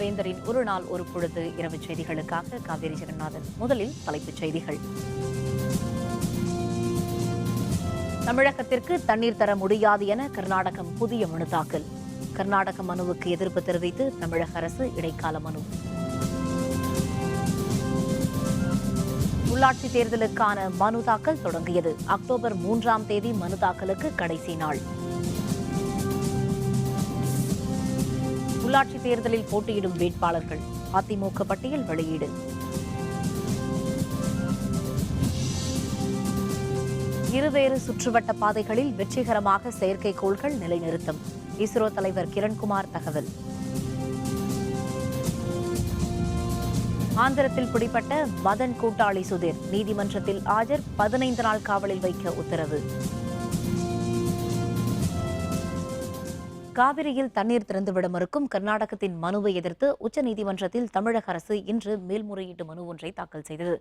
வேந்தரின் ஒரு நாள் ஒரு பொழுது இரவு செய்திகளுக்காக காவேரி ஜெகநாதன். முதலில் தலைப்புச் செய்திகள். தமிழகத்திற்கு தண்ணீர் தர முடியாது என கர்நாடகம் புதிய மனு தாக்கல். கர்நாடக மனுவுக்கு எதிர்ப்பு தெரிவித்து தமிழக அரசு இடைக்கால மனு. உள்ளாட்சி தேர்தலுக்கான மனு தாக்கல் தொடங்கியது. அக்டோபர் 3ஆம் தேதி மனு தாக்கலுக்கு கடைசி நாள். உள்ளாட்சி தேர்தலில் போட்டியிடும் வேட்பாளர்கள் அதிமுக பட்டியல் வெளியீடு. இருவேறு சுற்றுவட்ட பாதைகளில் வெற்றிகரமாக செயற்கைக்கோள்கள் நிலைநிறுத்தம். இஸ்ரோ தலைவர் கிரண்குமார் தகவல். ஆந்திரத்தில் பிடிபட்ட மதன் கூட்டாளி சுதீர் நீதிமன்றத்தில் ஆஜர், 15 நாள் காவலில் வைக்க உத்தரவு. காவிரியில் தண்ணீர் திறந்துவிட மறுக்கும் கர்நாடகத்தின் மனுவை எதிர்த்து உச்சநீதிமன்றத்தில் தமிழக அரசு இன்று மேல்முறையீட்டு மனு ஒன்றை தாக்கல் செய்தது.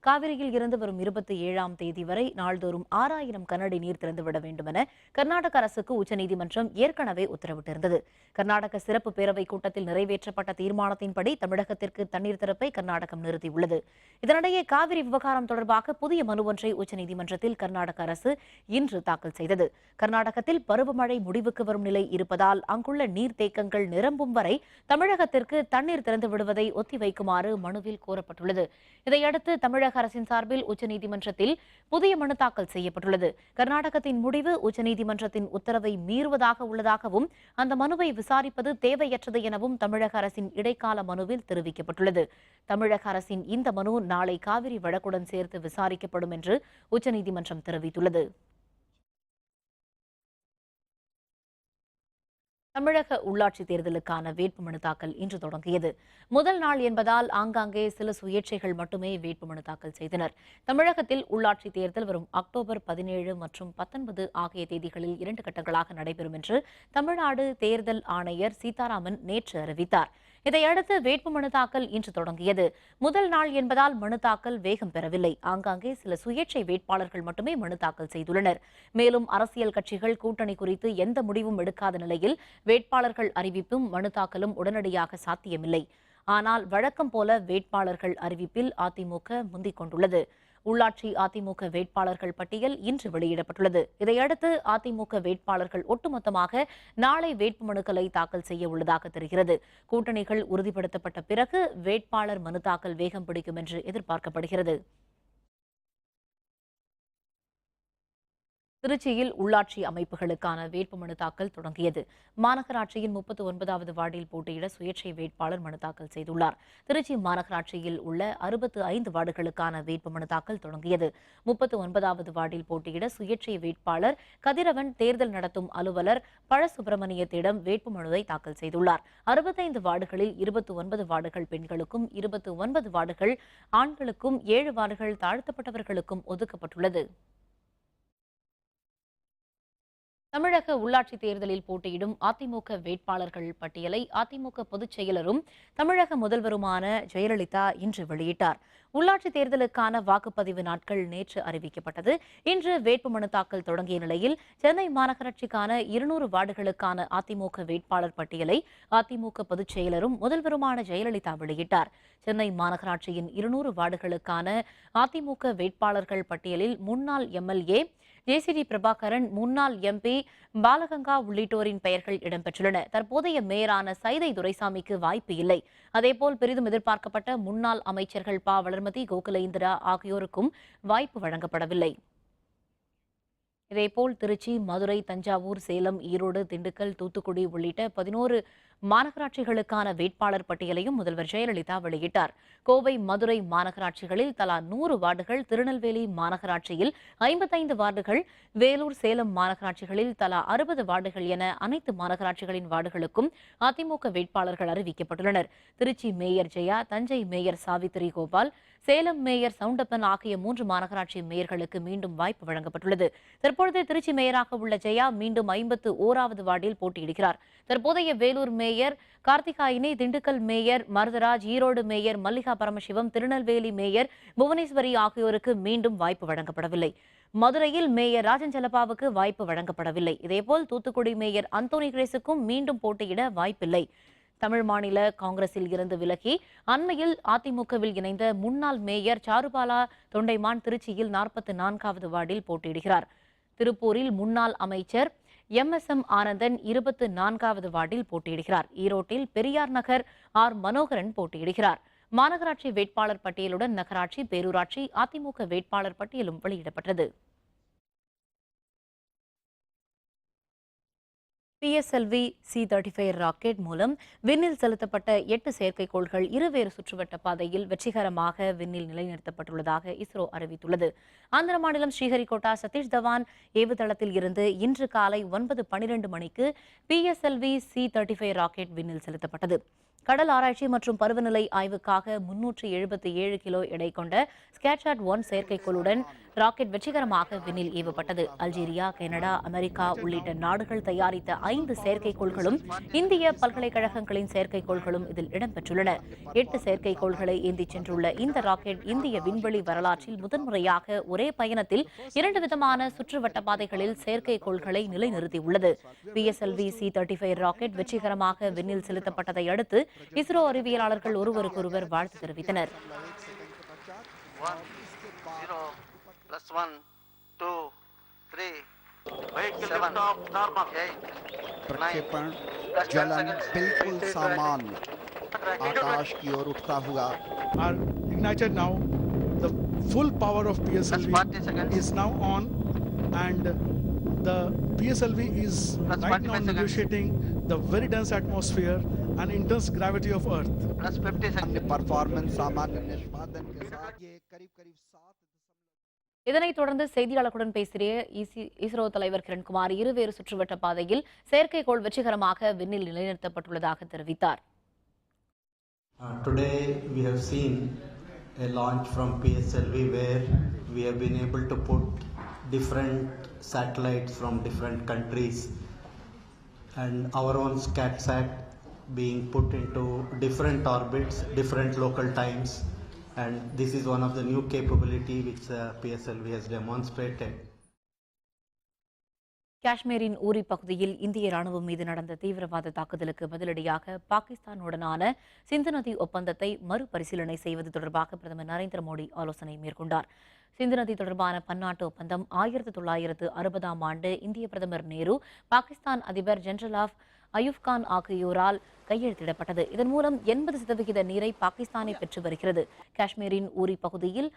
காவிரியில் இருந்து வரும் 27ஆம் தேதி வரை நாள்தோறும் 6000 கனஅடி நீர் திறந்துவிட வேண்டும் என கர்நாடக அரசுக்கு உச்சநீதிமன்றம் ஏற்கனவே உத்தரவிட்டிருந்தது. கர்நாடக சிறப்பு பேரவை கூட்டத்தில் நிறைவேற்றப்பட்ட தீர்மானத்தின்படி தமிழகத்திற்கு தண்ணீர் திறப்பை கர்நாடகம் நிறுத்தியுள்ளது. இதனிடையே காவிரி விவகாரம் தொடர்பாக புதிய மனு ஒன்றை உச்சநீதிமன்றத்தில் கர்நாடக அரசு இன்று தாக்கல் செய்தது. கர்நாடகத்தில் பருவமழை முடிவுக்கு வரும் நிலை இருப்பதால் அங்குள்ள நீர்த்தேக்கங்கள் நிரம்பும் வரை தமிழகத்திற்கு தண்ணீர் திறந்து விடுவதை ஒத்திவைக்குமாறு மனுவில் கோரப்பட்டுள்ளது. இதையடுத்து தமிழக அரசின் சார்பில் உச்சநீதிமன்றத்தில் புதிய மனு தாக்கல் செய்யப்பட்டுள்ளது. கர்நாடகத்தின் முடிவு உச்சநீதிமன்றத்தின் உத்தரவை மீறுவதாக உள்ளதாகவும் அந்த மனுவை விசாரிப்பது தேவையற்றது எனவும் தமிழக அரசின் இடைக்கால மனுவில் தெரிவிக்கப்பட்டுள்ளது. தமிழக அரசின் இந்த மனு நாளை காவிரி வழக்குடன் சேர்த்து விசாரிக்கப்படும் என்று உச்சநீதிமன்றம் தெரிவித்துள்ளது. தமிழக உள்ளாட்சி தேர்தலுக்கான வேட்புமனு தாக்கல் இன்று தொடங்கியது. முதல் நாள் என்பதால் ஆங்காங்கே சில சுயேட்சைகள் மட்டுமே வேட்புமனு தாக்கல் செய்தனர். தமிழகத்தில் உள்ளாட்சி தேர்தல் வரும் அக்டோபர் 17 மற்றும் 19 ஆகிய தேதிகளில் 2 கட்டங்களாக நடைபெறும் என்று தமிழ்நாடு தேர்தல் ஆணையர் சீதாராமன் நேற்று அறிவித்தார். இதையடுத்து வேட்புமனு தாக்கல் இன்று தொடங்கியது. முதல் நாள் என்பதால் மனு தாக்கல் வேகம் பெறவில்லை. ஆங்காங்கே சில சுயேட்சை வேட்பாளர்கள் மட்டுமே மனு தாக்கல் செய்துள்ளனர். மேலும் அரசியல் கட்சிகள் கூட்டணி குறித்து எந்த முடிவும் எடுக்காத நிலையில் வேட்பாளர்கள் அறிவிப்பும் மனு தாக்கலும் உடனடியாக சாத்தியமில்லை. ஆனால் வழக்கம் போல வேட்பாளர்கள் அறிவிப்பில் அதிமுக முந்திக் கொண்டுள்ளது. உள்ளாட்சி அதிமுக வேட்பாளர்கள் பட்டியல் இன்று வெளியிடப்பட்டுள்ளது. இதையடுத்து அதிமுக வேட்பாளர்கள் ஒட்டுமொத்தமாக நாளை வேட்புமனுக்களை தாக்கல் செய்ய உள்ளதாக தெரிகிறது. கூட்டணிகள் உறுதிப்படுத்தப்பட்ட பிறகு வேட்பாளர் மனு தாக்கல் வேகம் பிடிக்கும் என்று எதிர்பார்க்கப்படுகிறது. திருச்சியில் உள்ளாட்சி அமைப்புகளுக்கான வேட்புமனு தாக்கல் தொடங்கியது. மாநகராட்சியின் 39வது வார்டில் போட்டியிட சுயேட்சை வேட்பாளர் மனு தாக்கல் செய்துள்ளார். திருச்சி மாநகராட்சியில் உள்ள 65 வார்டுகளுக்கான வேட்புமனு தாக்கல் தொடங்கியது. 39வது வார்டில் போட்டியிட சுயேட்சை வேட்பாளர் கதிரவன் தேர்தல் நடத்தும் அலுவலர் பழசுப்பிரமணியத்திடம் வேட்புமனுவை தாக்கல் செய்துள்ளார். 65 வார்டுகளில் 29 வார்டுகள் பெண்களுக்கும், 29 வார்டுகள் ஆண்களுக்கும், 7 வார்டுகள் தாழ்த்தப்பட்டவர்களுக்கும் ஒதுக்கப்பட்டுள்ளது. தமிழக உள்ளாட்சி தேர்தலில் போட்டியிடும் அதிமுக வேட்பாளர்கள் பட்டியலை அதிமுக பொதுச் செயலரும் தமிழக முதல்வருமான ஜெயலலிதா இன்று வெளியிட்டார். உள்ளாட்சி தேர்தலுக்கான வாக்குப்பதிவு நாட்கள் நேற்று அறிவிக்கப்பட்டது. இன்று வேட்புமனு தாக்கல் தொடங்கிய நிலையில் சென்னை மாநகராட்சிக்கான 200 வார்டுகளுக்கான அதிமுக வேட்பாளர் பட்டியலை அதிமுக பொதுச் செயலரும் முதல்வருமான ஜெயலலிதா வெளியிட்டார். சென்னை மாநகராட்சியின் 200 வார்டுகளுக்கான அதிமுக வேட்பாளர்கள் பட்டியலில் முன்னாள் எம்எல்ஏ ஜேசிடி பிரபாகரன், முன்னாள் எம்பி பாலகங்கா உள்ளிட்டோரின் பெயர்கள் இடம்பெற்றுள்ளன. தற்போதைய மேயரான சைதை துரைசாமிக்கு வாய்ப்பு இல்லை. அதேபோல் பெரிதும் எதிர்பார்க்கப்பட்ட முன்னாள் அமைச்சர்கள் ப. வளர்மதி, கோகுலேந்திரா ஆகியோருக்கும் வாய்ப்பு வழங்கப்படவில்லை. இதேபோல் திருச்சி, மதுரை, தஞ்சாவூர், சேலம், ஈரோடு, திண்டுக்கல், தூத்துக்குடி உள்ளிட்ட 11 மாநகராட்சிகளுக்கான வேட்பாளர் பட்டியலையும் முதல்வர் ஜெயலலிதா வெளியிட்டார். கோவை, மதுரை மாநகராட்சிகளில் தலா 100 வார்டுகள், திருநெல்வேலி மாநகராட்சியில் 55 வார்டுகள், வேலூர், சேலம் மாநகராட்சிகளில் தலா 60 வார்டுகள் என அனைத்து மாநகராட்சிகளின் வார்டுகளுக்கும் அதிமுக வேட்பாளர்கள் அறிவிக்கப்பட்டுள்ளனர். Trichy mayor Jaya, Thanjai mayor Savithri Gopal, Salem mayor Soundappan ஆகிய 3 மாநகராட்சி மேயர்களுக்கு மீண்டும் வாய்ப்பு வழங்கப்பட்டுள்ளது. தற்பொழுது திருச்சி மேயராக உள்ள ஜெயா மீண்டும் 51வது வார்டில் போட்டியிடுகிறார். தற்போதைய Vellore mayor Karthikayini, Dindigul mayor Marudharaj, Erode mayor Mallika Paramasivam, Tirunelveli mayor Bhuvaneswari ஆகியோருக்கு மீண்டும் வாய்ப்பு வழங்கப்படவில்லை. மதுரையில் மேயர் ராஜன் செல்லப்பாவுக்கு வாய்ப்பு வழங்கப்படவில்லை. இதேபோல் தூத்துக்குடி மேயர் அந்தோனி கிரேஸுக்கும் மீண்டும் போட்டியிட வாய்ப்பில்லை. தமிழ் மாநில காங்கிரஸில் இருந்து விலகி அண்மையில் அதிமுகவில் இணைந்த முன்னாள் மேயர் சாருபாலா தொண்டைமான் திருச்சியில் 44வது வார்டில் போட்டியிடுகிறார். திருப்பூரில் முன்னாள் அமைச்சர் MSM ஆனந்தன் 24வது வார்டில் போட்டியிடுகிறார். ஈரோட்டில் பெரியார் நகர் மனோகரன் போட்டியிடுகிறார். மாநகராட்சி வேட்பாளர் பட்டியலுடன் நகராட்சி, பேரூராட்சி, அதிமுக வேட்பாளர் பட்டியலும் வெளியிடப்பட்டது. PSLV C-35 ராக்கெட் மூலம் விண்ணில் செலுத்தப்பட்ட 8 செயற்கைக்கோள்கள் இருவேறு சுற்றுவட்ட பாதையில் வெற்றிகரமாக விண்ணில் நிலைநிறுத்தப்பட்டுள்ளதாக இஸ்ரோ அறிவித்துள்ளது. ஆந்திர மாநிலம் ஸ்ரீஹரிகோட்டா சதீஷ் தவான் ஏவுதளத்தில் இருந்து இன்று காலை 9:12 மணிக்கு PSLV C-35 ராக்கெட் விண்ணில் செலுத்தப்பட்டது. கடல் ஆராய்ச்சி மற்றும் பருவநிலை ஆய்வுக்காக 377 கிலோ எடை கொண்ட ஸ்கேட்சாட் 1 செயற்கைக்கோளுடன் ராக்கெட் வெற்றிகரமாக விண்ணில் ஏவப்பட்டது. அல்ஜீரியா, கனடா, அமெரிக்கா உள்ளிட்ட நாடுகள் தயாரித்த 5 செயற்கைக்கோள்களும் இந்திய பல்கலைக்கழகங்களின் செயற்கைக்கோள்களும் இதில் இடம்பெற்றுள்ளன. 8 செயற்கைக்கோள்களை ஏந்திச் சென்றுள்ள இந்த ராக்கெட் இந்திய விண்வெளி வரலாற்றில் முதன்முறையாக ஒரே பயணத்தில் 2 விதமான சுற்றுவட்ட பாதைகளில் செயற்கைக்கோள்களை நிலைநிறுத்தியுள்ளது. PSLV C-35 ராக்கெட் வெற்றிகரமாக விண்ணில் செலுத்தப்பட்டதை அடுத்து இஸ்ரோ அறிவியலாளர்கள் ஒருவருக்கொருவர் வாழ்த்து தெரிவித்தனர். 1 2 3 प्रक्षेपण जलन बिल्कुल सामान्य आकाश की ओर उठता हुआ are ignited now. The full power of PSLV is now on, and the PSLV is right now negotiating the very dense atmosphere and intense gravity of Earth. Performance सामान्य निष्पादन के साथ ये करीब 7. இதனைத் தொடர்ந்து செய்தியாளர்களுடன் பேசிய இஸ்ரோ தலைவர் கிரண்குமார் இருவேறு சுற்றுவட்ட பாதையில் செயற்கைக்கோள் வெற்றிகரமாக விண்ணில் நிலைநிறுத்தப்பட்டுள்ளதாக தெரிவித்தார். Today we have seen a launch from PSLV where we have been able to put different satellites from different countries and our own SCATSAT being put into different orbits, different local times, and this is one of the new capability which PSLV has demonstrated. காஷ்மீரின் ஊரி பகுதியில் இந்திய ராணுவம் மீது நடந்த தீவிரவாத தாக்குதலுக்கு பதிலடியாக பாகிஸ்தானுடனான சிந்து நதி ஒப்பந்தத்தை மறுபரிசீலனை செய்வது தொடர்பாக பிரதமர் நரேந்திர மோடி ஆலோசனை மேற்கொண்டார். சிந்து நதி தொடர்பான பன்னாட்டு ஒப்பந்தம் 1960ஆம் ஆண்டு இந்திய பிரதமர் நேரு, பாகிஸ்தான் அதிபர் ஜெனரல் அயூப் கான் ஆகியோரால் கையெழுத்திடப்பட்டது. இதன் மூலம் 80% நீரை பாகிஸ்தானை பெற்று வருகிறது. காஷ்மீரின் ஊரி பகுதியில்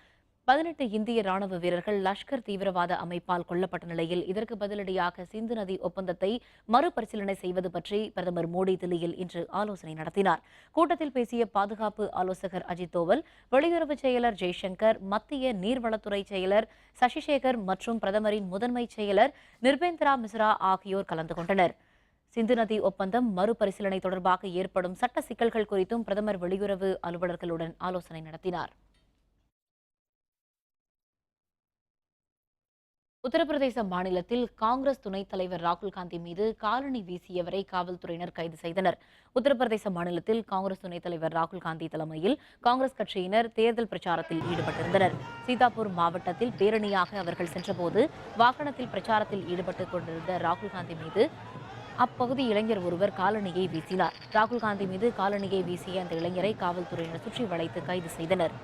18 இந்திய ராணுவ வீரர்கள் லஷ்கர் தீவிரவாத அமைப்பால் கொல்லப்பட்ட நிலையில் இதற்கு பதிலடியாக சிந்து நதி ஒப்பந்தத்தை மறுபரிசீலனை செய்வது பற்றி பிரதமர் மோடி தில்லியில் இன்று ஆலோசனை நடத்தினார். கூட்டத்தில் பேசிய பாதுகாப்பு ஆலோசகர் அஜித் தோவல், வெளியுறவு செயலர் ஜெய்சங்கர், மத்திய நீர்வளத்துறை செயலர் சசிசேகர் மற்றும் பிரதமரின் முதன்மை செயலர் நிர்பேந்திரா மிஸ்ரா ஆகியோர் கலந்து கொண்டனர். சிந்து நதி ஒப்பந்தம் மறுபரிசீலனை தொடர்பாக ஏற்படும் சட்ட சிக்கல்கள் குறித்தும் பிரதமர் வெளியுறவு அலுவலர்களுடன் ஆலோசனை நடத்தினார். உத்தரப்பிரதேச மாநிலத்தில் காங்கிரஸ் துணைத் தலைவர் ராகுல் காந்தி மீது காலணி வீசியவரை காவல்துறையினர் கைது செய்தனர். உத்தரப்பிரதேச மாநிலத்தில் காங்கிரஸ் துணைத் தலைவர் ராகுல் காந்தி தலைமையில் காங்கிரஸ் கட்சியினர் தேர்தல் பிரச்சாரத்தில் ஈடுபட்டிருந்தனர். சீதாப்பூர் மாவட்டத்தில் பேரணியாக அவர்கள் சென்றபோது வாகனத்தில் பிரச்சாரத்தில் ஈடுபட்டுக் கொண்டிருந்த ராகுல் காந்தி மீது அப்பகுதி இளைஞர் ஒருவர் காலணியை வீசினார். ராகுல் காந்தி மீது காலணியை வீசிய அந்த இளைஞரை காவல்துறையினர் சுற்றி வளைத்து கைது செய்தனர்.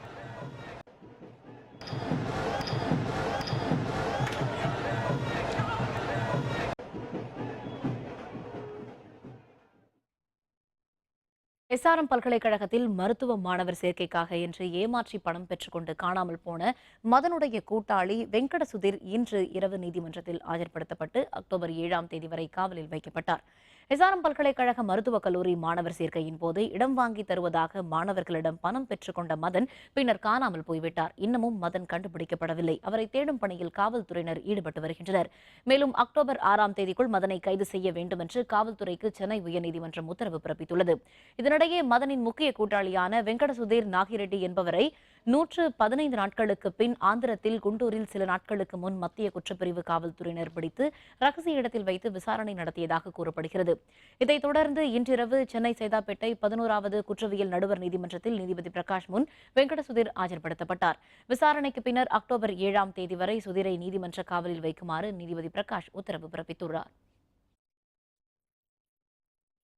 SRM பல்கலைக்கழகத்தில் மருத்துவ மாணவர் சேர்க்கைக்காக என்று ஏமாற்றி பணம் பெற்றுக்கொண்டு காணாமல் போன மதனுடைய கூட்டாளி வெங்கட சுதீர் இன்று இரவு நீதிமன்றத்தில் ஆஜர்படுத்தப்பட்டு அக்டோபர் 7ஆம் தேதி வரை காவலில் வைக்கப்பட்டார். SRM பல்கலைக்கழக மருத்துவக் கல்லூரி மாணவர் சேர்க்கையின் போது இடம் வாங்கி தருவதாக மாணவர்களிடம் பணம் பெற்றுக்கொண்ட மதன் பின்னர் காணாமல் போய்விட்டார். இன்னமும் மதன் கண்டுபிடிக்கப்படவில்லை. அவரை தேடும் பணியில் காவல்துறையினர் ஈடுபட்டு வருகின்றனர். மேலும் அக்டோபர் 6ஆம் தேதிக்குள் மதனை கைது செய்ய வேண்டும் என்று காவல்துறைக்கு சென்னை உயர்நீதிமன்றம் உத்தரவு பிறப்பித்துள்ளது. இதனிடையே மதனின் முக்கிய கூட்டாளியான வெங்கட சுதீர் நாகிரெட்டி என்பவரை 115 நாட்களுக்கு பின் ஆந்திரத்தில் குண்டூரில் சில நாட்களுக்கு முன் மத்திய குற்றப்பிரிவு காவல்துறையினர் பிடித்து ரகசிய இடத்தில் வைத்து விசாரணை நடத்தியதாக கூறப்படுகிறது. இதைத் தொடர்ந்து இன்றிரவு சென்னை சைதாப்பேட்டை 11வது குற்றவியல் நடுவர் நீதிமன்றத்தில் நீதிபதி பிரகாஷ் முன் வெங்கட சுதீர் ஆஜர்படுத்தப்பட்டார். விசாரணைக்கு பின்னர் அக்டோபர் 7ஆம் தேதி வரை சுதீரை நீதிமன்ற காவலில் வைக்குமாறு நீதிபதி பிரகாஷ் உத்தரவு பிறப்பித்துள்ளார்.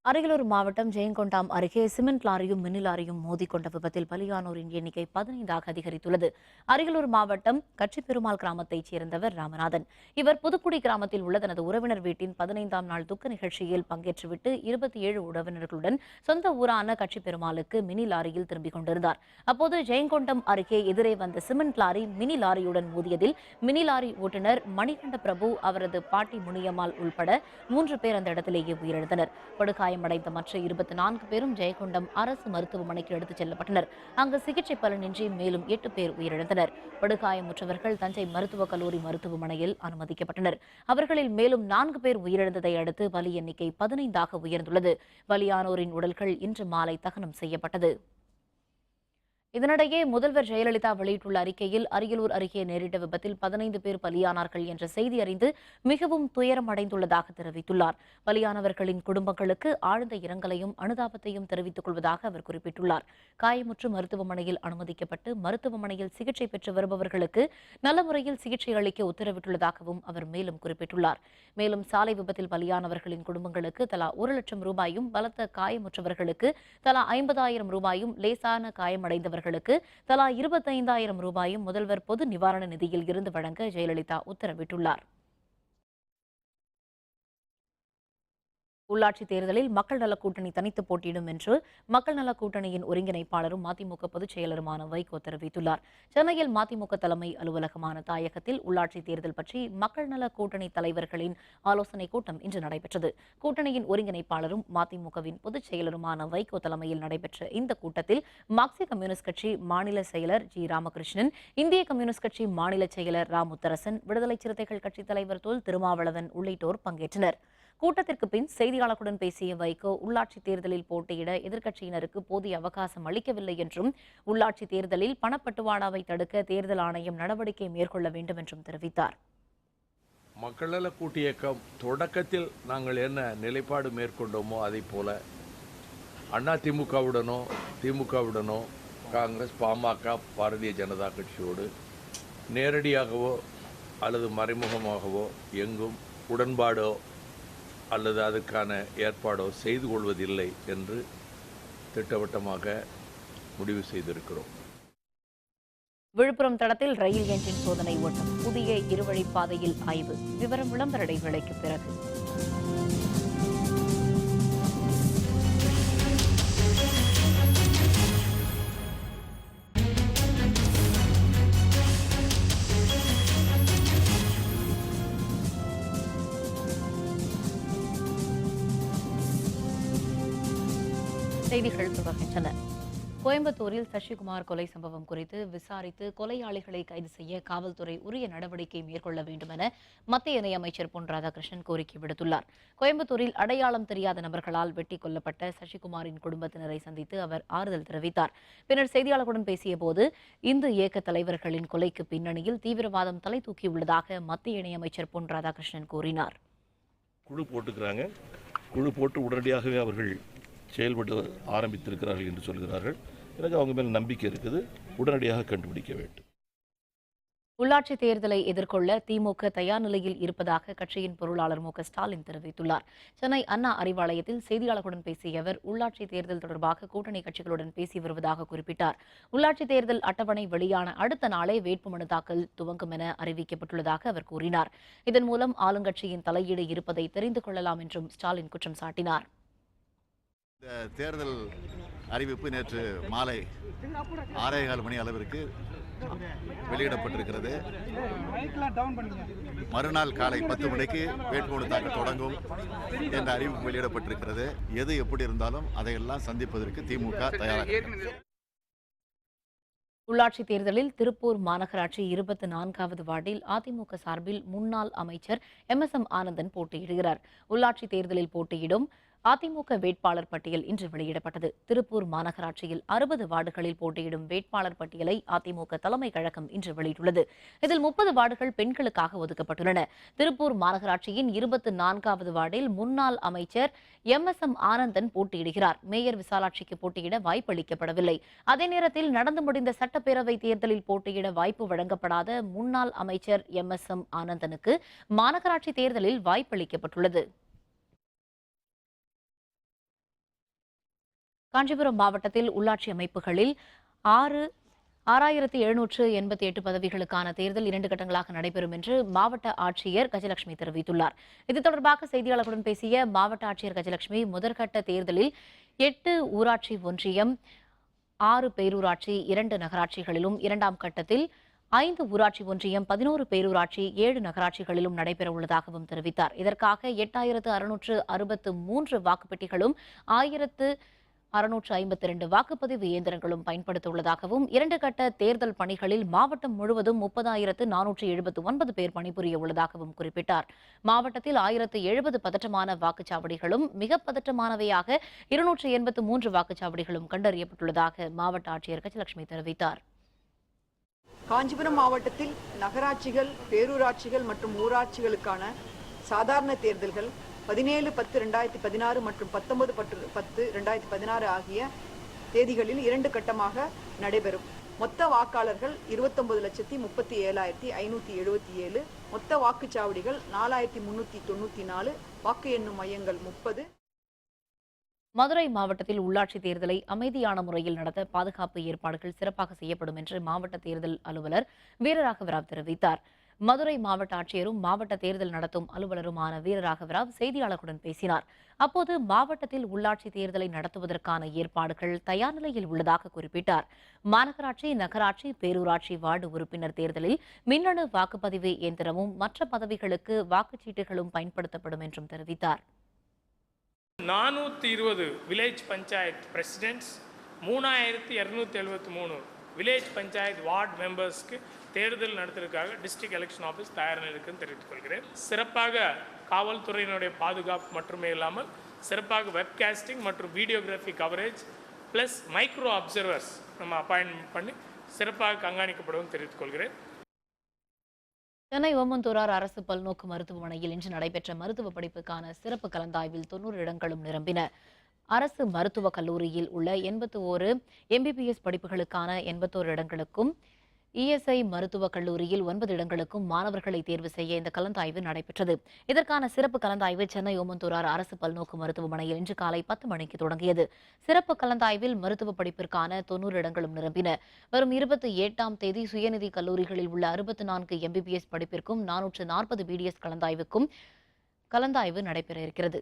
அரியலூர் மாவட்டம் ஜெயங்கொண்டாம் அருகே சிமெண்ட் லாரியும் மினி லாரியும் மோதிக்கொண்ட விபத்தில் பலியானோரின் எண்ணிக்கை 15ஆக அதிகரித்துள்ளது. அரியலூர் மாவட்டம் கச்சிப்பெருமாள் கிராமத்தைச் சேர்ந்தவர் ராமநாதன். இவர் புதுக்குடி கிராமத்தில் உள்ள தனது உறவினர் வீட்டின் 15ஆம் நாள் துக்க நிகழ்ச்சியில் பங்கேற்றுவிட்டு 27 உறவினர்களுடன் சொந்த ஊரான கச்சிப்பெருமாளுக்கு மினி லாரியில் திரும்பிக் கொண்டிருந்தார். அப்போது ஜெயங்கொண்டம் அருகே எதிரே வந்த சிமெண்ட் லாரி மினி லாரியுடன் மோதியதில் மினி லாரி ஓட்டுநர் மணிகண்ட பிரபு, அவரது பாட்டி முனியம்மாள் உள்பட 3 பேர் அந்த இடத்திலேயே உயிரிழந்தனர். காயமடைந்த மற்ற 24 பேரும் ஜெயங்கொண்டம் அரசு மருத்துவமனைக்கு எடுத்துச் செல்லப்பட்டனர். அங்கு சிகிச்சை பலனின்றி மேலும் 8 பேர் உயிரிழந்தனர். படுகாயமுற்றவர்கள் தஞ்சை மருத்துவக் கல்லூரி மருத்துவமனையில் அனுமதிக்கப்பட்டனர். அவர்களில் மேலும் 4 பேர் உயிரிழந்ததை அடுத்து பலி எண்ணிக்கை 15ஆக உயர்ந்துள்ளது. பலியானோரின் உடல்கள் இன்று மாலை தகனம் செய்யப்பட்டது. இதனிடையே முதல்வர் ஜெயலலிதா வெளியிட்டுள்ள அறிக்கையில் அரியலூர் அருகே நேரிட்ட விபத்தில் 15 பேர் பலியானார்கள் என்ற செய்தி அறிந்து மிகவும் துயரம் அடைந்துள்ளதாக தெரிவித்துள்ளார். பலியானவர்களின் குடும்பங்களுக்கு ஆழ்ந்த இரங்கலையும் அனுதாபத்தையும் தெரிவித்துக் கொள்வதாக அவர் குறிப்பிட்டுள்ளார். காயமுற்று மருத்துவமனையில் அனுமதிக்கப்பட்டு மருத்துவமனையில் சிகிச்சை பெற்று வருபவர்களுக்கு நல்ல முறையில் சிகிச்சை அளிக்க உத்தரவிட்டுள்ளதாகவும் அவர் மேலும் குறிப்பிட்டுள்ளார். மேலும் சாலை விபத்தில் பலியானவர்களின் குடும்பங்களுக்கு தலா 1 லட்சம் ரூபாயும், பலத்த காயமுற்றவர்களுக்கு தலா 50,000 ரூபாயும், லேசான காயமடைந்தவர்களுக்கு தலா 25,000 ரூபாயும் முதல்வர் பொது நிவாரண நிதியில் இருந்து வழங்க ஜெயலலிதா உத்தரவிட்டுள்ளார். உள்ளாட்சித் தேர்தலில் மக்கள் நலக் கூட்டணி தனித்து போட்டியிடும் என்று மக்கள் நலக் கூட்டணியின் ஒருங்கிணைப்பாளரும் மதிமுக பொதுச் செயலருமான வைகோ தெரிவித்துள்ளார். சென்னையில் மதிமுக தலைமை அலுவலகமான தாயகத்தில் உள்ளாட்சித் தேர்தல் பற்றி மக்கள் நலக் கூட்டணி தலைவர்களின் ஆலோசனைக் கூட்டம் இன்று நடைபெற்றது. கூட்டணியின் ஒருங்கிணைப்பாளரும் மதிமுகவின் பொதுச் செயலருமான வைகோ தலைமையில் நடைபெற்ற இந்த கூட்டத்தில் மார்க்சிஸ்ட் கம்யூனிஸ்ட் கட்சி மாநில செயலர் ஜி. ராமகிருஷ்ணன், இந்திய கம்யூனிஸ்ட் கட்சி மாநில செயலர் ரா. முத்தரசன், விடுதலை சிறுத்தைகள் கட்சித் தலைவர் தொல் திருமாவளவன் உள்ளிட்டோர் பங்கேற்றனர். கூட்டத்திற்கு பின் செய்தியாளர்களுடன் பேசிய வைகோ, உள்ளாட்சித் தேர்தலில் போட்டியிட எதிர்க்கட்சியினருக்கு போதிய அவகாசம் அளிக்கவில்லை என்றும், உள்ளாட்சித் தேர்தலில் பணப்பட்டுவாடாவை தடுக்க தேர்தல் ஆணையம் நடவடிக்கை மேற்கொள்ள வேண்டும் என்றும் தெரிவித்தார். மக்கள் நல கூட்டு இயக்கம் தொடக்கத்தில் நாங்கள் என்ன நிலைப்பாடு மேற்கொண்டோமோ அதை போல அதிமுகவுடனோ திமுகவுடனோ காங்கிரஸ், பாமக, பாரதிய ஜனதா கட்சியோடு நேரடியாகவோ அல்லது மறைமுகமாகவோ எங்கும் உடன்பாடோ அல்லது அதுக்கான ஏற்பாடோ செய்து கொள்வதில்லை என்று திட்டவட்டமாக முடிவு செய்திருக்கிறோம். விழுப்புரம் தடத்தில் ரயில் என்ஜின் சோதனை ஓட்டம், புதிய இருவழிப்பாதையில் ஆய்வு. விவரம் விளம்பர இடைவேளைக்கு பிறகு. செய்திகள் தொடர்கின்றன. கோயம்புத்தூரில் சசிகுமார் கொலை சம்பவம் குறித்து விசாரித்து கொலையாளிகளை கைது செய்ய காவல்துறை உரிய நடவடிக்கை மேற்கொள்ள வேண்டும் என மத்திய இணையமைச்சர் பொன் ராதாகிருஷ்ணன் கோரிக்கை விடுத்துள்ளார். கோயம்புத்தூரில் அடையாளம் தெரியாத நபர்களால் வெட்டி கொல்லப்பட்ட சசிகுமாரின் குடும்பத்தினரை சந்தித்து அவர் ஆறுதல் தெரிவித்தார். பின்னர் செய்தியாளர்களுடன் பேசிய போது, இந்து இயக்க தலைவர்களின் கொலைக்கு பின்னணியில் தீவிரவாதம் தலை தூக்கியுள்ளதாக மத்திய இணையமைச்சர் பொன் ராதாகிருஷ்ணன் கூறினார். குழு போட்டுக்கிறாங்க, குழு போட்டு உடனடியாகவே அவர்கள் செயல்பட்டு ஆரம்பித்திருக்கிறார்கள் என்று சொல்கிறார்கள். எனக்கு அவங்க மேல் நம்பிக்கை இருக்குது, உடனடியாக கண்டுபிடிக்க வேண்டும். உள்ளாட்சித் தேர்தலை எதிர்கொள்ள திமுக தயார் நிலையில் இருப்பதாக கட்சியின் பொருளாளர் மு. ஸ்டாலின் தெரிவித்துள்ளார். சென்னை அண்ணா அறிவாலயத்தில் செய்தியாளர்களுடன் பேசிய அவர், உள்ளாட்சித் தேர்தல் தொடர்பாக கூட்டணி கட்சிகளுடன் பேசி வருவதாக குறிப்பிட்டார். உள்ளாட்சித் தேர்தல் அட்டவணை வெளியான அடுத்த நாளே வேட்புமனு தாக்கல் துவங்கும் என அறிவிக்கப்பட்டுள்ளதாக அவர் கூறினார். இதன் மூலம் ஆளுங்கட்சியின் தலையீடு இருப்பதை தெரிந்து கொள்ளலாம் என்றும் ஸ்டாலின் குற்றம் சாட்டினார். இந்த தேர்தல் அறிவிப்பு நேற்று மாலை 6:15 மணி அளவிற்கு வெளியிடப்பட்டிருக்கிறது. மறுநாள் காலை 10 மணிக்கு வேட்புமனு தாக்கல் தொடங்கும் என்ற அறிவிப்பு வெளியிடப்பட்டிருக்கிறது. எது எப்படி இருந்தாலும் அதையெல்லாம் சந்திப்பதற்கு திமுக தயாராக. உள்ளாட்சித் தேர்தலில் திருப்பூர் மாநகராட்சி 24வது வார்டில் அதிமுக சார்பில் முன்னாள் அமைச்சர் MSM ஆனந்தன் போட்டியிடுகிறார். உள்ளாட்சித் தேர்தலில் போட்டியிடும் அதிமுக வேட்பாளர் பட்டியல் இன்று வெளியிடப்பட்டது. திருப்பூர் மாநகராட்சியில் 60 வார்டுகளில் போட்டியிடும் வேட்பாளர் பட்டியலை அதிமுக தலைமை கழகம் இன்று வெளியிட்டுள்ளது. இதில் 30 வார்டுகள் பெண்களுக்காக ஒதுக்கப்பட்டுள்ளன. திருப்பூர் மாநகராட்சியின் 24வது வார்டில் முன்னாள் அமைச்சர் MSM ஆனந்தன் போட்டியிடுகிறார். மேயர் விசாலாட்சிக்கு போட்டியிட வாய்ப்பு அளிக்கப்படவில்லை. அதே நேரத்தில் நடந்து முடிந்த சட்டப்பேரவை தேர்தலில் போட்டியிட வாய்ப்பு வழங்கப்படாத முன்னாள் அமைச்சர் MSM ஆனந்தனுக்கு மாநகராட்சி தேர்தலில் வாய்ப்பு அளிக்கப்பட்டுள்ளது. காஞ்சிபுரம் மாவட்டத்தில் உள்ளாட்சி அமைப்புகளில் 6788 பதவிகளுக்கான தேர்தல் 2 கட்டங்களாக நடைபெறும் என்று மாவட்ட ஆட்சியர் கஜலட்சுமி தெரிவித்துள்ளார். இது தொடர்பாக செய்தியாளர்களுடன் பேசிய மாவட்ட ஆட்சியர் கஜலட்சுமி, முதற்கட்ட தேர்தலில் 8 ஊராட்சி ஒன்றியம், 6 பேரூராட்சி, 2 நகராட்சிகளிலும், இரண்டாம் கட்டத்தில் 5 ஊராட்சி ஒன்றியம், 11 பேரூராட்சி, 7 நகராட்சிகளிலும் நடைபெறவுள்ளதாகவும் தெரிவித்தார். இதற்காக 8663 வாக்குப்பெட்டிகளும் 1652 வாக்குப்பதிவு இயந்திரங்களும் பயன்படுத்தவுள்ளதாகவும், 2 கட்ட தேர்தல் பணிகளில் மாவட்டம் முழுவதும் 30,479 பேர் பணிபுரிய உள்ளதாகவும் குறிப்பிட்டார். மாவட்டத்தில் 1070 பதற்றமான வாக்குச்சாவடிகளும் மிக பதற்றமானவையாக 283 வாக்குச்சாவடிகளும் கண்டறியப்பட்டுள்ளதாக மாவட்ட ஆட்சியர் கஜலட்சுமி தெரிவித்தார். காஞ்சிபுரம் மாவட்டத்தில் நகராட்சிகள், பேரூராட்சிகள் மற்றும் ஊராட்சிகளுக்கான சாதாரண தேர்தல்கள் 17/10/2016 மற்றும் 19/10/2016 ஆகிய தேதிகளில் 2 கட்டமாக நடைபெறும். மொத்த வாக்காளர்கள் 29,37,577, மொத்த வாக்குச்சாவடிகள் 4,394, வாக்கு எண்ணும் மையங்கள் 30. மதுரை மாவட்டத்தில் உள்ளாட்சி தேர்தலை அமைதியான முறையில் நடத்த பாதுகாப்பு ஏற்பாடுகள் சிறப்பாக செய்யப்படும் என்று மாவட்ட தேர்தல் அலுவலர் வீரராகவராவ் தெரிவித்தார். மதுரை மாவட்ட ஆட்சியரும் மாவட்ட தேர்தல் நடத்தும் அலுவலருமான வீரராகவராவ் செய்தியாளர்களுடன் பேசினார். அப்போது மாவட்டத்தில் உள்ளாட்சி தேர்தலை நடத்துவதற்கான ஏற்பாடுகள் தயார் நிலையில் உள்ளதாக குறிப்பிட்டார். மாநகராட்சி, நகராட்சி, பேரூராட்சி வார்டு உறுப்பினர் தேர்தலில் மின்னணு வாக்குப்பதிவு இயந்திரமும் மற்ற பதவிகளுக்கு வாக்குச்சீட்டுகளும் பயன்படுத்தப்படும் என்றும் தெரிவித்தார். 420 village panchayat presidents, 3273 village panchayat ward மெம்பர்ஸ்க்கு தேர்தல் நடத்துவதற்காக டிஸ்ட்ரிக்ட் எலெக்ஷன் ஆஃபீஸ் தயார் நிலைக்குன்னு தெரிவித்துக் கொள்கிறேன். சிறப்பாக காவல்துறையினுடைய பாதுகாப்பு மட்டுமே இல்லாமல் சிறப்பாக வெப்காஸ்டிங் மற்றும் videography coverage plus micro observers நம்ம அப்பாயின்மெண்ட் பண்ணி சிறப்பாக கண்காணிக்கப்படும் தெரிவித்துக் கொள்கிறேன். சென்னை ஓமந்தூரார் அரசு பல்நோக்கு மருத்துவமனையில் இன்று நடைபெற்ற மருத்துவ படிப்புக்கான சிறப்பு கலந்தாய்வில் 90 இடங்களும் நிரம்பின. அரசு மருத்துவக் கல்லூரியில் உள்ள 81 MBBS படிப்புகளுக்கான 81 இடங்களுக்கும், ESI மருத்துவக் கல்லூரியில் 9 இடங்களுக்கும் மாணவர்களை தேர்வு செய்ய இந்த கலந்தாய்வு நடைபெற்றது. இதற்கான சிறப்பு கலந்தாய்வு சென்னை ஓமந்தூரார் அரசு பல்நோக்கு மருத்துவமனையில் இன்று காலை 10 மணிக்கு தொடங்கியது. சிறப்பு கலந்தாய்வில் மருத்துவ படிப்பிற்கான 90 இடங்களும் நிரம்பின. வரும் 28ஆம் தேதி சுயநிதி கல்லூரிகளில் உள்ள 64 MBBS படிப்பிற்கும் 440 BDS கலந்தாய்வு நடைபெற இருக்கிறது.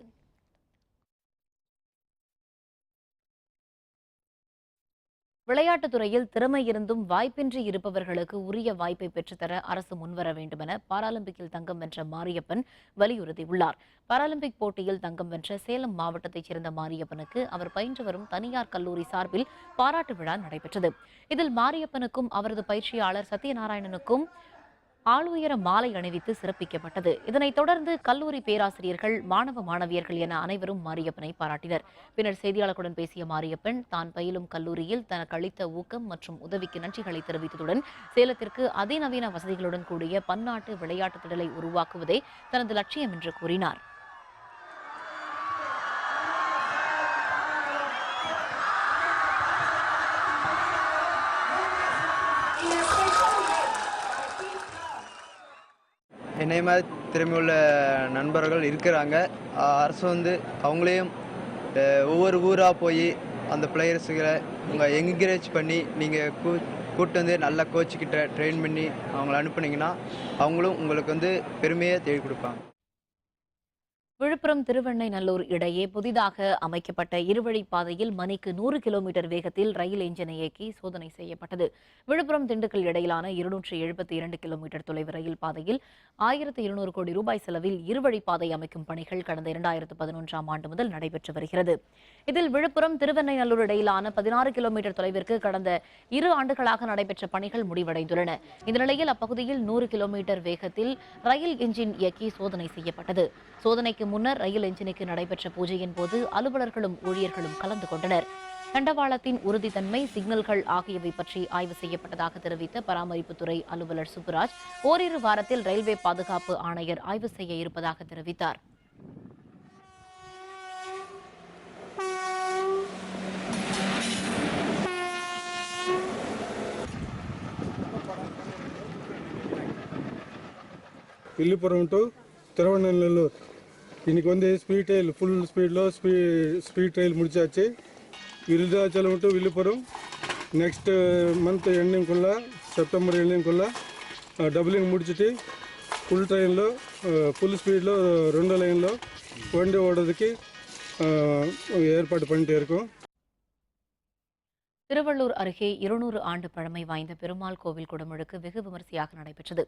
விளையாட்டுத் துறையில் திறமை இருந்தும் வாய்ப்பின்றி இருப்பவர்களுக்கு உரிய வாய்ப்பை பெற்றுத்தர அரசு முன்வர வேண்டும் என பாராலிம்பிக்கில் தங்கம் வென்ற மாரியப்பன் வலியுறுத்தியுள்ளார். பாராலிம்பிக் போட்டியில் தங்கம் வென்ற சேலம் மாவட்டத்தைச் சேர்ந்த மாரியப்பனுக்கு அவர் பயின்று வரும் தனியார் கல்லூரி சார்பில் பாராட்டு விழா நடைபெற்றது. இதில் மாரியப்பனுக்கும் அவரது பயிற்சியாளர் சத்யநாராயணனுக்கும் ஆளுயர மாலை அணிவித்து சிறப்பிக்கப்பட்டது. இதனைத் தொடர்ந்து கல்லூரி பேராசிரியர்கள், மாணவ மாணவியர்கள் என அனைவரும் மாரியப்பனை பாராட்டினர். பின்னர் செய்தியாளர்களுடன் பேசிய மாரியப்பன், தான் பயிலும் கல்லூரியில் தனக்கு அளித்த ஊக்கம் மற்றும் உதவிக்கு நன்றிகளை தெரிவித்ததுடன் சேலத்திற்கு அதிநவீன வசதிகளுடன் கூடிய பன்னாட்டு விளையாட்டு திடலை உருவாக்குவதே தனது லட்சியம் என்று கூறினார். என்னை மாதிரி திறமையுள்ள நண்பர்கள் இருக்கிறாங்க. அரசு அவங்களையும் ஒவ்வொரு ஊராக போய் அந்த பிளேயர்ஸுகளை என்கரேஜ் பண்ணி நீங்கள் கூட்டு நல்ல கோச்சுக்கிட்ட ட்ரெயின் பண்ணி அவங்கள அனுப்புனீங்கன்னா அவங்களும் உங்களுக்கு பெருமையை தேடி கொடுப்பாங்க. விழுப்புரம் திருவெண்ணைநல்லூர் இடையே புதிதாக அமைக்கப்பட்ட இருவழிப்பாதையில் மணிக்கு 100 கிலோமீட்டர் வேகத்தில் ரயில் எஞ்சினை இயக்கி சோதனை செய்யப்பட்டது. விழுப்புரம் திண்டுக்கல் இடையிலான 272 கிலோமீட்டர் தொலைவு ரயில் பாதையில் 1200 கோடி ரூபாய் செலவில் இருவழிப்பாதை அமைக்கும் பணிகள் கடந்த 2011ஆம் ஆண்டு முதல் நடைபெற்று வருகிறது. இதில் விழுப்புரம் திருவெண்ணைநல்லூர் இடையிலான 16 கிலோமீட்டர் தொலைவிற்கு கடந்த 2 ஆண்டுகளாக நடைபெற்ற பணிகள் முடிவடைந்துள்ளன. இந்த நிலையில் அப்பகுதியில் 100 கிலோமீட்டர் வேகத்தில் ரயில் எஞ்சின் இயக்கி சோதனை செய்யப்பட்டது. சோதனைக்கு முன்னர் ரயில் எஞ்சினுக்கு நடைபெற்ற பூஜையின் போது அலுவலர்களும் ஊழியர்களும் கலந்து கொண்டனர். தண்டவாளத்தின் உறுதித்தன்மை, சிக்னல்கள் ஆகியவை பற்றி ஆய்வு செய்யப்பட்டதாக தெரிவித்த பராமரிப்புத்துறை அலுவலர் சுப்புராஜ், ஓரிரு வாரத்தில் ரயில்வே பாதுகாப்பு ஆணையர் ஆய்வு செய்ய இருப்பதாக தெரிவித்தார். விழுப்புரம் டு திருவண்ணநல்லூர் இன்னைக்கு ஸ்பீட் ரயில் ஃபுல் ஸ்பீடில் ஸ்பீட் ரயில் முடிச்சாச்சு. Virudhachalam to Villupuram next month எண்டிங்குள்ளே செப்டம்பர் எண்டிங்குள்ளே டபுளிங் முடிச்சுட்டு ఫుల్ ట్రైన్లో ఫుల్ స్పీడ్లో 2 లైన్లో வண்டி ஓடுறதுக்கு ஏற்பாடு பண்ணிட்டே இருக்கோம். திருவள்ளூர் அருகே 200 ஆண்டு பழமை வாய்ந்த பெருமாள் கோவில் குடமுழுக்கு வெகு விமரிசையாக நடைபெற்றது.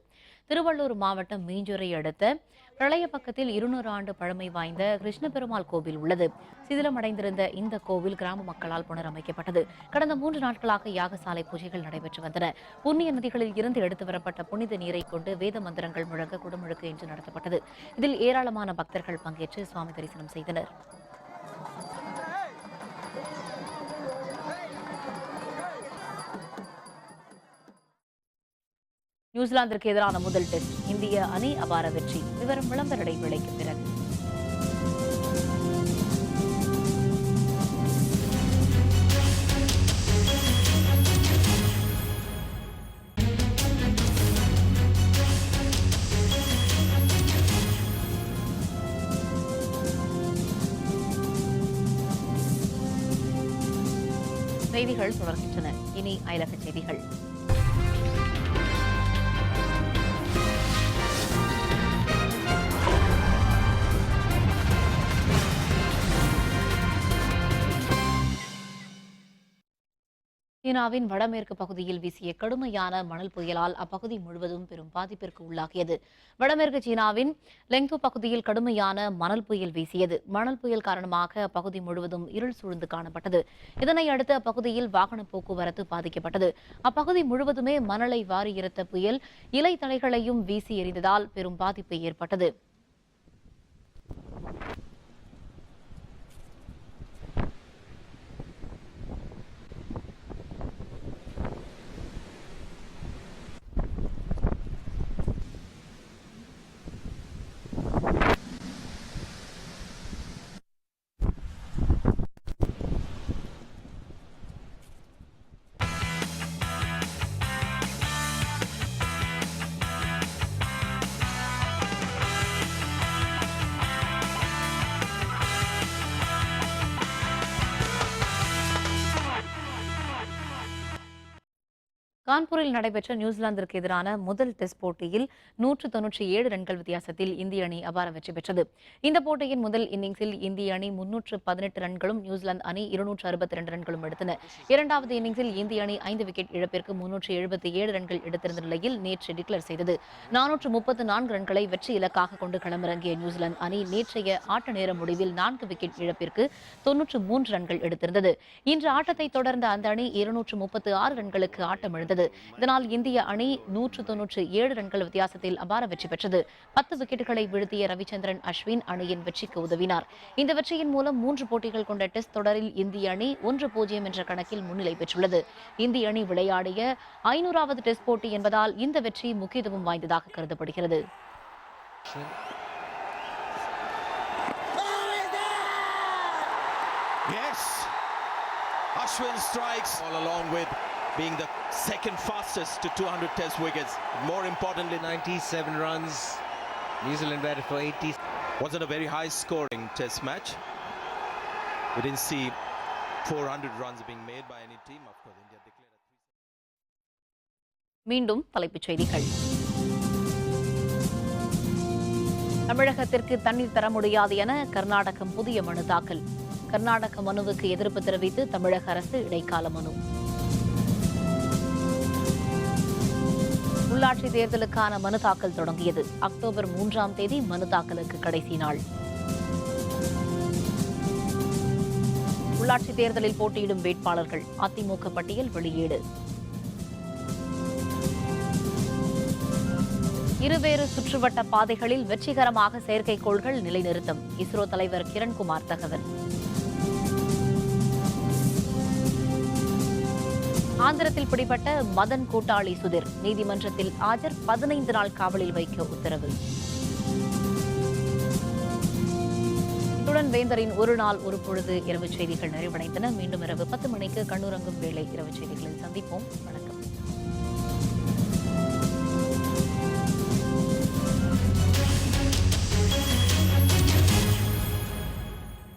திருவள்ளூர் மாவட்டம் மீஞ்சூரை அடுத்த பிரளயப்பக்கத்தில் 200 ஆண்டு பழமை வாய்ந்த கிருஷ்ண பெருமாள் கோவில் உள்ளது. சிதிலமடைந்திருந்த இந்த கோவில் கிராம மக்களால் புனரமைக்கப்பட்டது. கடந்த 3 நாட்களாக யாகசாலை பூஜைகள் நடைபெற்று வந்தன. புண்ணிய நதிகளில் இருந்து எடுத்து வரப்பட்ட புனித நீரை கொண்டு வேத மந்திரங்கள் முழங்க குடமுழுக்கு இன்று நடத்தப்பட்டது. இதில் ஏராளமான பக்தர்கள் பங்கேற்று சுவாமி தரிசனம் செய்தனர். நியூசிலாந்திற்கு எதிரான முதல் டெஸ்ட் இந்திய அணி அபார வெற்றி. விவரம் விளம்பர இடைவேளைக்கு பிறகு. செய்திகள் தொடர்கின்றன. இனி அயலக செய்திகள். சீனாவின் வடமேற்கு பகுதியில் வீசிய கடுமையான மணல் புயலால் அப்பகுதி முழுவதும் பெரும் பாதிப்பிற்கு உள்ளாகியது. வடமேற்கு சீனாவின் லெங்து பகுதியில் கடுமையான மணல் புயல் வீசியது. மணல் புயல் காரணமாக அப்பகுதி முழுவதும் இருள் சூழ்ந்து காணப்பட்டது. இதனையடுத்து அப்பகுதியில் வாகன போக்குவரத்து பாதிக்கப்பட்டது. அப்பகுதி முழுவதுமே மணலை வாரி இறைத்த புயல் இலை தழைகளையும் வீசி எறிந்ததால் பெரும் பாதிப்பு ஏற்பட்டது. கான்பூரில் நடைபெற்ற நியூசிலாந்திற்கு எதிரான முதல் டெஸ்ட் போட்டியில் 197 ரன்கள் வித்தியாசத்தில் இந்திய அணி அபார வெற்றி பெற்றது. இந்த போட்டியின் முதல் இன்னிங்ஸில் இந்திய அணி 318 ரன்களும் நியூசிலாந்து அணி 262 ரன்களும் எடுத்தன. இரண்டாவது இன்னிங்ஸில் இந்திய அணி 5 விக்கெட் இழப்பிற்கு 377 ரன்கள் எடுத்திருந்த நிலையில் நேற்று டிக்ளேர் செய்தது. 434 ரன்களை வெற்றி இலக்காக கொண்டு களமிறங்கிய நியூசிலாந்து அணி நேற்றைய ஆட்ட நேர முடிவில் 4 விக்கெட் இழப்பிற்கு 93 ரன்கள் எடுத்திருந்தது. இன்று ஆட்டத்தை தொடர்ந்த அந்த அணி 236 ரன்களுக்கு ஆட்டமிழந்தது. இதனால் இந்திய அணி 197 ரன்கள் வித்தியாசத்தில் அபார வெற்றி பெற்றது. 10 விக்கெட்டுகளை வீழ்த்திய ரவிச்சந்திரன் அஸ்வின் அணியின் வெற்றிக்கு உதவினார். இந்த வெற்றியின் மூலம் 3 போட்டிகள் கொண்ட டெஸ்ட் தொடரில் இந்திய அணி 1-0 என்ற கணக்கில் முன்னிலை பெற்றுள்ளது. இந்திய அணி விளையாடிய 500வது டெஸ்ட் போட்டி என்பதால் இந்த வெற்றி முக்கியத்துவம் வாய்ந்ததாக கருதப்படுகிறது. Yes, Ashwin strikes all along with being the second fastest to 200 test wickets. More importantly, 97 runs. New Zealand batted for 80. Wasn't a very high scoring test match. We didn't see 400 runs being made by any team. Of course, India declared a 3. மீண்டும் தலைப்புச் செய்திகள். தமிழகத்திற்கு தண்ணீர் தர முடியாது என கர்நாடகம் புதிய மனு தாக்கல். கர்நாடக மனுவுக்கு எதிர்ப்பு தெரிவித்து தமிழக அரசு இடைக்கால மனு. உள்ளாட்சி தேர்தலுக்கான மனு தாக்கல் தொடங்கியது. அக்டோபர் 3ஆம் தேதி மனு தாக்கலுக்கு கடைசி நாள். உள்ளாட்சி தேர்தலில் போட்டியிடும் வேட்பாளர்கள் அதிமுக பட்டியல் வெளியீடு. இருவேறு சுற்றுவட்ட பாதைகளில் வெற்றிகரமாக செயற்கைக்கோள்கள் நிலைநிறுத்தம். இஸ்ரோ தலைவர் கிரண்குமார் தகவல். ஆந்திரத்தில் பிடிபட்ட மதன் கூட்டாளி சுதிர் நீதிமன்றத்தில் ஆஜர் 15 நாள் காவலில் வைக்க உத்தரவு. இத்துடன் வேந்தரின் ஒரு நாள் ஒரு பொழுது இரவு செய்திகள் நிறைவடைந்தன. மீண்டும் இரவு 10 மணிக்கு கண்ணுறங்கும் வேளை இரவு செய்திகளில் சந்திப்போம். வணக்கம்.